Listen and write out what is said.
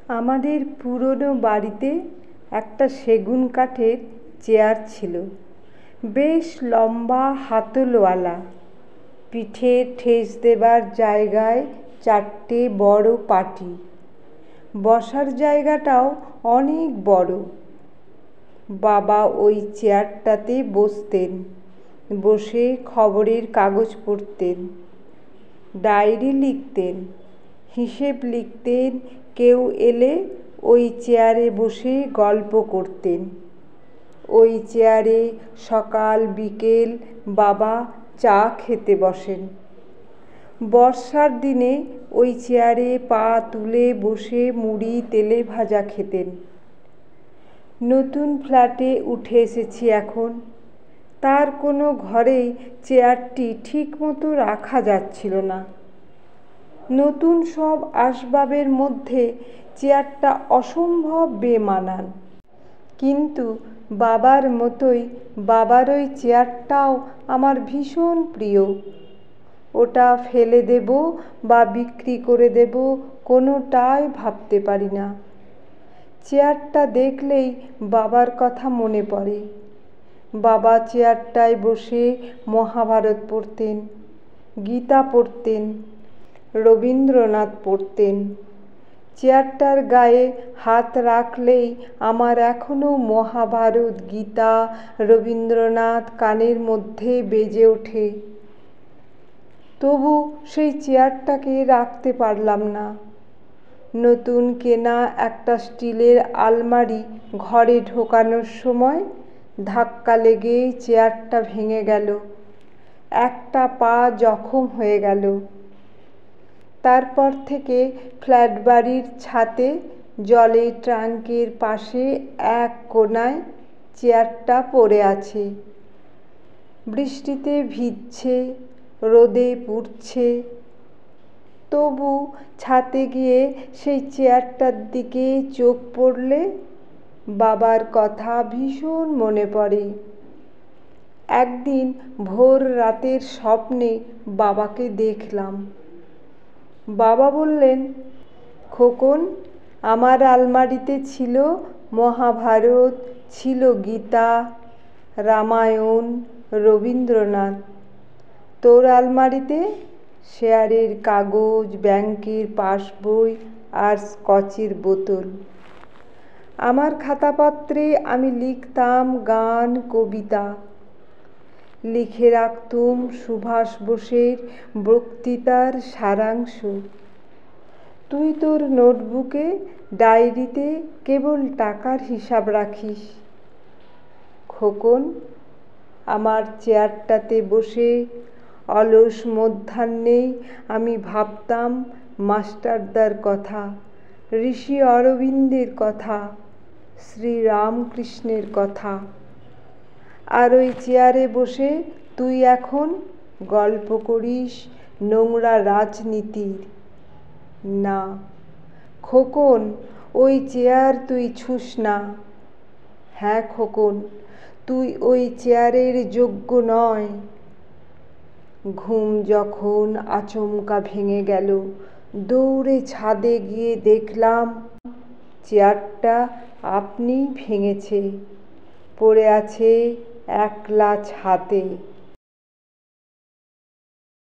আমাদের পুরনো বাড়িতে একটা সেগুন কাঠের চেয়ার ছিল, বেশ লম্বা হাতলওয়ালা। পিঠে ঠেস দেবার জায়গায় চারটে বড় পাটি, বসার জায়গাটাও অনেক বড়। বাবা ওই চেয়ারটাতে বসতেন, বসে খবরের কাগজ পড়তেন, ডায়েরি লিখতেন, হিসেব লিখতেন। কেউ এলে ওই চেয়ারে বসে গল্প করতেন। ওই চেয়ারে সকাল বিকেল বাবা চা খেতে বসেন। বর্ষার দিনে ওই চেয়ারে পা তুলে বসে মুড়ি তেলে ভাজা খেতেন। নতুন ফ্ল্যাটে উঠে এসেছি এখন, তার কোনো ঘরেই চেয়ারটি ঠিক মতো রাখা যাচ্ছিল না। নতুন সব আসবাবের মধ্যে চেয়ারটা অসম্ভব বেমানান, কিন্তু বাবার মতোই বাবার ওই চেয়ারটাও আমার ভীষণ প্রিয়। ওটা ফেলে দেব বা বিক্রি করে দেব কোনোটাই ভাবতে পারি না। চেয়ারটা দেখলেই বাবার কথা মনে পড়ে। বাবা চেয়ারটায় বসে মহাভারত পড়তেন, গীতা পড়তেন, রবীন্দ্রনাথ পড়তেন। চেয়ারটার গায়ে হাত রাখলেই আমার এখনো মহাভারত, গীতা, রবীন্দ্রনাথ কানের মধ্যে বেজে ওঠে। তবু সেই চেয়ারটাকে রাখতে পারলাম না। নতুন কেনা একটা স্টিলের আলমারি ঘরে ঢোকানোর সময় ধাক্কা লেগে চেয়ারটা ভেঙে গেল, একটা পা জখম হয়ে গেল। তারপর থেকে ফ্ল্যাট বাড়ির ছাদে জলের ট্যাঙ্কের পাশে এক কোণায় চেয়ারটা পড়ে আছে। বৃষ্টিতে ভিজছে, রোদে পুড়ছে, তবু ছাদে গিয়ে সেই চেয়ারটার দিকে চোখ পড়লে বাবার কথা ভীষণ মনে পড়ে। একদিন ভোর রাতের স্বপ্নে বাবাকে দেখলাম। বাবা বললেন, খোকন, আমার আলমারিতে ছিল মহাভারত, ছিল গীতা, রামায়ণ, রবীন্দ্রনাথ। তোর আলমারিতে শেয়ারের কাগজ, ব্যাংকের পাসবই আর স্কচের বোতল। আমার খাতাপত্রে আমি লিখতাম গান, কবিতা। লিখে রাখতুম সুভাষ বোসের বক্তৃতার সারাংশ। তুই তোর নোটবুকে, ডায়েরিতে কেবল টাকার হিসাব রাখিস। খোকন, আমার চেয়ারটাতে বসে অলস মধ্যাহ্নেই আমি ভাবতাম মাস্টারদার কথা, ঋষি অরবিন্দের কথা, শ্রীরামকৃষ্ণের কথা। আর ওই চেয়ারে বসে তুই এখন গল্প করিস নোংরা রাজনীতির। না খোকন, ওই চেয়ার তুই ছুঁস না। হ্যাঁ খোকন, তুই ওই চেয়ারের যোগ্য নয়। ঘুম যখন আচমকা ভেঙে গেল, দৌড়ে ছাদে গিয়ে দেখলাম চেয়ারটা আপনিই ভেঙেছে, পড়ে আছে একলা ছাদে।